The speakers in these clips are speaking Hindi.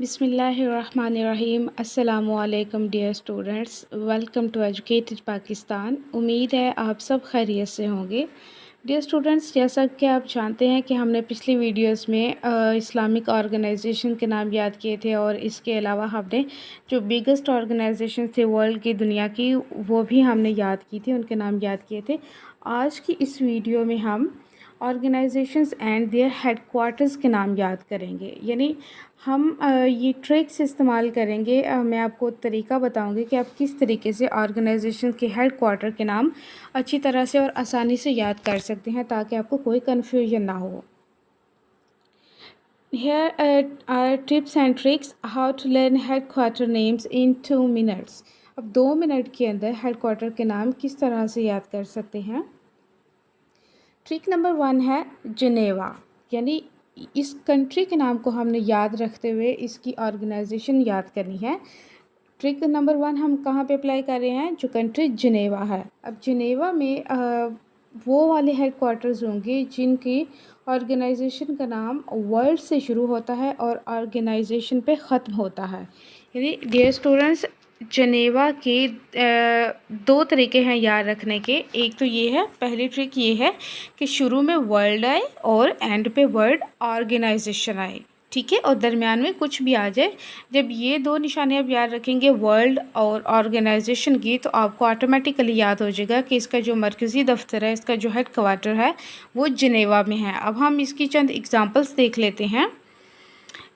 बिस्मिल्लाहिर्रहमानिर्रहीम। अस्सलामुअलैकुम dear students, welcome to educated Pakistan. उम्मीद है आप सब खैरियत से होंगे। डियर स्टूडेंट्स, जैसा कि आप जानते हैं कि हमने पिछली वीडियोस में इस्लामिक ऑर्गेनाइजेशन के नाम याद किए थे और इसके अलावा हमने जो बिगेस्ट ऑर्गेनाइजेशन थे वर्ल्ड की, दुनिया की, वो भी हमने याद की थी, उनके नाम याद किए थे। आज की इस वीडियो में हम ऑर्गेनाइजेशंस एंड देयर हेडक्वार्टर्स के नाम याद करेंगे। यानी हम ये ट्रिक्स इस्तेमाल करेंगे। मैं आपको तरीका बताऊंगी कि आप किस तरीके से ऑर्गेनाइजेशन के हेड क्वार्टर के नाम अच्छी तरह से और आसानी से याद कर सकते हैं ताकि आपको कोई कन्फ्यूजन ना हो। Here are tips and tricks how to learn headquarter names in 2 minutes। अब 2 मिनट के अंदर हेड क्वार्टर के नाम किस तरह से याद कर सकते हैं। ट्रिक नंबर 1 है जिनेवा, यानी इस कंट्री के नाम को हमने याद रखते हुए इसकी ऑर्गेनाइजेशन याद करनी है। ट्रिक नंबर 1 हम कहाँ पे अप्लाई कर रहे हैं, जो कंट्री जिनेवा है। अब जिनेवा में वो वाले हेड क्वार्टर्स होंगे जिनकी ऑर्गेनाइजेशन का नाम वर्ल्ड से शुरू होता है और ऑर्गेनाइजेशन पे ख़त्म होता है। यानी डियर स्टूडेंट्स, जनेवा के दो तरीके हैं याद रखने के। एक तो ये है, पहली ट्रिक ये है कि शुरू में वर्ल्ड आए और एंड पे वर्ड ऑर्गेनाइजेशन आए, ठीक है, और दरमियान में कुछ भी आ जाए। जब ये दो निशानें आप याद रखेंगे वर्ल्ड और ऑर्गेनाइजेशन की, तो आपको ऑटोमेटिकली याद हो जाएगा कि इसका जो मरकज़ी दफ्तर है, इसका जो हेड क्वार्टर है वो जिनेवा में है। अब हम इसकी चंद एग्जांपल्स देख लेते हैं।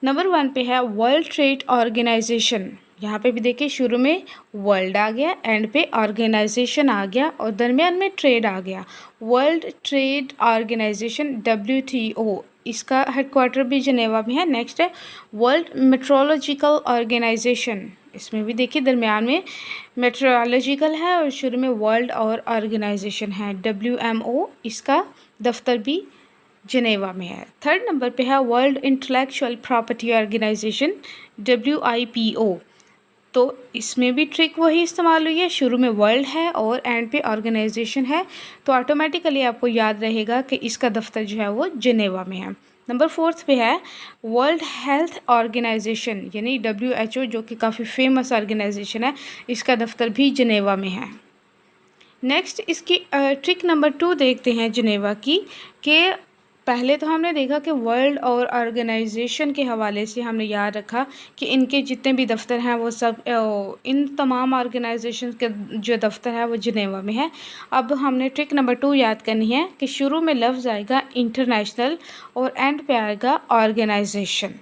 नंबर 1 पे है वर्ल्ड ट्रेड ऑर्गेनाइजेशन। यहाँ पे भी देखिए शुरू में वर्ल्ड आ गया, एंड पे ऑर्गेनाइजेशन आ गया और दरमियान में ट्रेड आ गया। वर्ल्ड ट्रेड ऑर्गेनाइजेशन WTO, इसका हेडक्वार्टर भी जिनेवा में है। नेक्स्ट है वर्ल्ड मेट्रोलॉजिकल ऑर्गेनाइजेशन। इसमें भी देखिए दरमियान में मेट्रोलॉजिकल है और शुरू में वर्ल्ड और ऑर्गेनाइजेशन है। WMO, इसका दफ्तर भी जिनेवा में है। थर्ड नंबर पे है World Intellectual Property Organization WIPO। तो इसमें भी ट्रिक वही इस्तेमाल हुई है, शुरू में वर्ल्ड है और एंड पे ऑर्गेनाइजेशन है, तो ऑटोमेटिकली आपको याद रहेगा कि इसका दफ्तर जो है वो जिनेवा में है। नंबर 4 पे है वर्ल्ड हेल्थ ऑर्गेनाइजेशन, यानी WHO, जो कि काफ़ी फेमस ऑर्गेनाइजेशन है, इसका दफ्तर भी जिनेवा में है। नेक्स्ट इसकी ट्रिक नंबर 2 देखते हैं जिनेवा की। कि पहले तो हमने देखा कि वर्ल्ड और ऑर्गेनाइजेशन के हवाले से हमने याद रखा कि इनके जितने भी दफ्तर हैं वो सब इन तमाम ऑर्गेनाइजेशन के जो दफ्तर है वो जिनेवा में है। अब हमने ट्रिक नंबर 2 याद करनी है कि शुरू में लफ्ज़ आएगा इंटरनेशनल और एंड पे आएगा ऑर्गेनाइजेशन।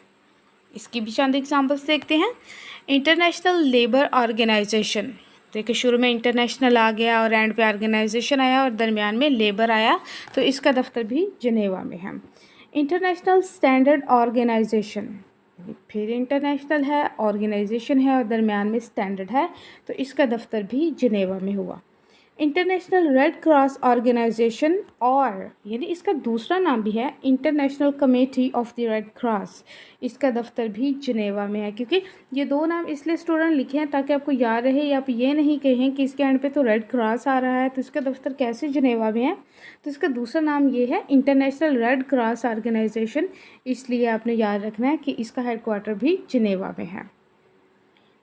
इसकी भी चंद एग्जांपल्स देखते हैं। इंटरनेशनल लेबर ऑर्गेनाइजेशन, देखिए शुरू में इंटरनेशनल आ गया और एंड पे ऑर्गेनाइजेशन आया और दरमियान में लेबर आया, तो इसका दफ्तर भी जिनेवा में है। इंटरनेशनल स्टैंडर्ड ऑर्गेनाइजेशन, फिर इंटरनेशनल है, ऑर्गेनाइजेशन है और दरमियान में स्टैंडर्ड है, तो इसका दफ्तर भी जिनेवा में हुआ। इंटरनेशनल रेड क्रॉस ऑर्गेनाइजेशन, और यानी इसका दूसरा नाम भी है international committee of the red cross, इसका दफ्तर भी जिनेवा में है। क्योंकि ये दो नाम इसलिए स्टूडेंट लिखे हैं ताकि आपको याद रहे, या आप ये नहीं कहें कि इसके एंड पे तो रेड क्रॉस आ रहा है तो इसका दफ्तर कैसे जिनेवा में है। तो इसका दूसरा नाम ये है इंटरनेशनल रेड क्रॉस ऑर्गेनाइजेशन, इसलिए आपने याद रखना है कि इसका हेडक्वार्टर भी जिनेवा में है।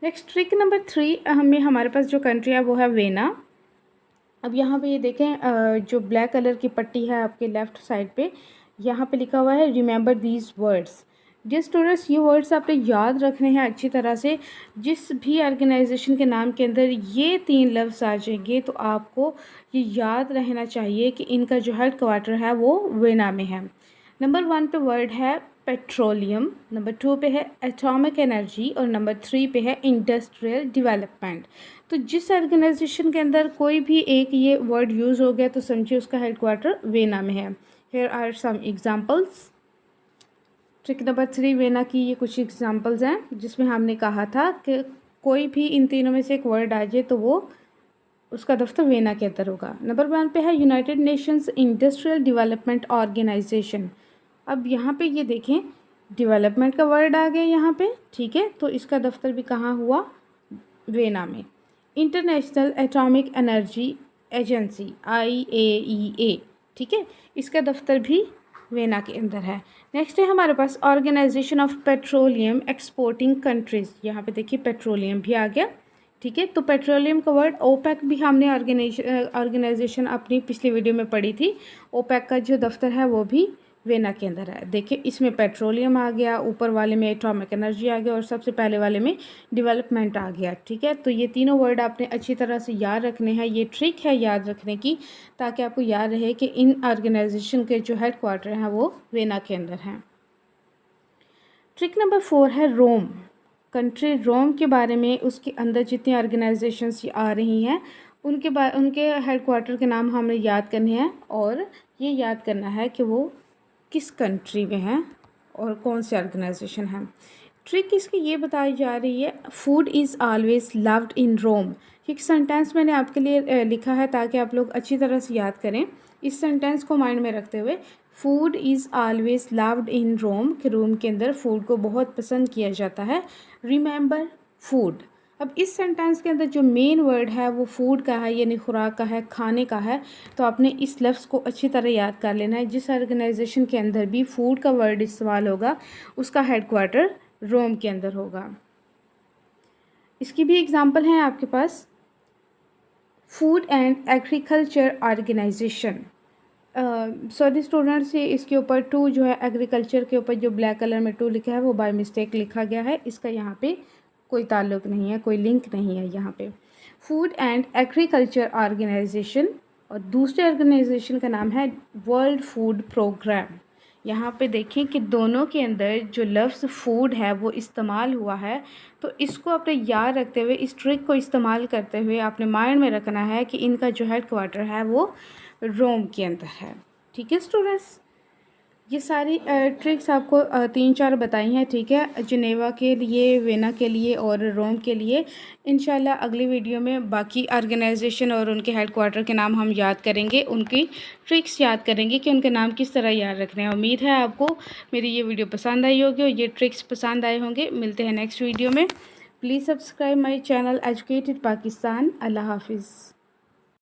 नेक्स्ट ट्रिक नंबर 3 हमें, हमारे पास जो कंट्री है वो है वेना। अब यहाँ पे ये देखें, जो ब्लैक कलर की पट्टी है आपके लेफ़्ट साइड पे, यहाँ पे लिखा हुआ है remember these words. Dear students, ये वर्ड्स आपने याद रखने हैं अच्छी तरह से। जिस भी ऑर्गेनाइजेशन के नाम के अंदर ये 3 लफ्ज़ आ जाएंगे तो आपको ये याद रहना चाहिए कि इनका जो हेड क्वार्टर है वो वेना में है। नंबर 1 पे वर्ड है पेट्रोलियम, नंबर 2 पे है एटॉमिक एनर्जी और नंबर 3 पे है इंडस्ट्रियल डेवलपमेंट। तो जिस ऑर्गेनाइजेशन के अंदर कोई भी एक ये वर्ड यूज़ हो गया तो समझिए उसका हेडक्वार्टर वेना में है। Here are some examples. Trick number 3 Vienna की ये कुछ एग्जांपल्स हैं जिसमें हमने कहा था कि कोई भी इन तीनों में से एक वर्ड आ जाए तो वो उसका दफ्तर वेना के अंदर होगा। नंबर 1 पे है United Nations Industrial Development Organization. अब यहाँ पे ये देखें डेवलपमेंट का वर्ड आ गया यहाँ पे, ठीक है, तो इसका दफ्तर भी कहाँ हुआ, वेना में। International atomic energy agency IAEA, ठीक है, इसका दफ्तर भी वेना के अंदर है। नेक्स्ट है हमारे पास Organization of Petroleum Exporting Countries. यहाँ पे देखिए पेट्रोलियम भी आ गया, ठीक है। तो पेट्रोलियम का वर्ड ओपेक भी हमने ऑर्गेनाइजेशन अपनी पिछली वीडियो में पढ़ी थी। ओपेक का जो दफ्तर है वो भी वेना के अंदर है। देखिए इसमें पेट्रोलियम आ गया, ऊपर वाले में एटॉमिक एनर्जी आ गया और सबसे पहले वाले में डेवलपमेंट आ गया, ठीक है। तो ये तीनों वर्ड आपने अच्छी तरह से याद रखने हैं। ये ट्रिक है याद रखने की, ताकि आपको याद रहे कि इन ऑर्गेनाइजेशन के जो हेड क्वार्टर हैं वो वेना के अंदर हैं। ट्रिक नंबर 4 है रोम। कंट्री रोम के बारे में, उसके अंदर जितनी ऑर्गेनाइजेशंस आ रही हैं उनके हेड क्वार्टर के नाम हमें याद करने हैं और ये याद करना है कि वो किस कंट्री में हैं और कौन से ऑर्गेनाइजेशन हैं। ट्रिक इसकी ये बताई जा रही है, food is always loved in Rome. एक सेंटेंस मैंने आपके लिए लिखा है ताकि आप लोग अच्छी तरह से याद करें। इस सेंटेंस को माइंड में रखते हुए, food is always loved in Rome, कि रोम के अंदर फूड को बहुत पसंद किया जाता है। Remember food. अब इस सेंटेंस के अंदर जो मेन वर्ड है वो फूड का है, यानी खुराक का है, खाने का है। तो आपने इस लफ्ज़ को अच्छी तरह याद कर लेना है। जिस ऑर्गेनाइजेशन के अंदर भी फूड का वर्ड इस्तेमाल होगा उसका हेड क्वार्टर रोम के अंदर होगा। इसकी भी एग्जांपल हैं आपके पास, Food and Agriculture Organization. Sorry students, ये इसके ऊपर टू जो है एग्रीकल्चर के ऊपर जो ब्लैक कलर में टू लिखा है वो बाय मिस्टेक लिखा गया है। इसका यहाँ पे कोई ताल्लुक़ नहीं है, कोई लिंक नहीं है यहाँ पे। फूड एंड एग्रीकल्चर ऑर्गेनाइजेशन और दूसरे ऑर्गेनाइजेशन का नाम है वर्ल्ड फूड प्रोग्राम। यहाँ पे देखें कि दोनों के अंदर जो लफ्ज़ फूड है वो इस्तेमाल हुआ है। तो इसको अपने याद रखते हुए, इस ट्रिक को इस्तेमाल करते हुए अपने माइंड में रखना है कि इनका जो हेड क्वार्टर है वो रोम के अंदर है, ठीक है स्टूडेंट्स। ये सारी ट्रिक्स आपको 3-4 बताई हैं, ठीक है, जिनेवा के लिए, वेना के लिए और रोम के लिए। इंशाल्लाह अगली वीडियो में बाकी ऑर्गेनाइजेशन और उनके हेड क्वार्टर के नाम हम याद करेंगे, उनकी ट्रिक्स याद करेंगे कि उनके नाम किस तरह याद रखने हैं। उम्मीद है आपको मेरी ये वीडियो पसंद आई होगी और ये ट्रिक्स पसंद आए होंगे। मिलते हैं नेक्स्ट वीडियो में। Please subscribe my channel educated Pakistan. अल्लाह हाफिज़।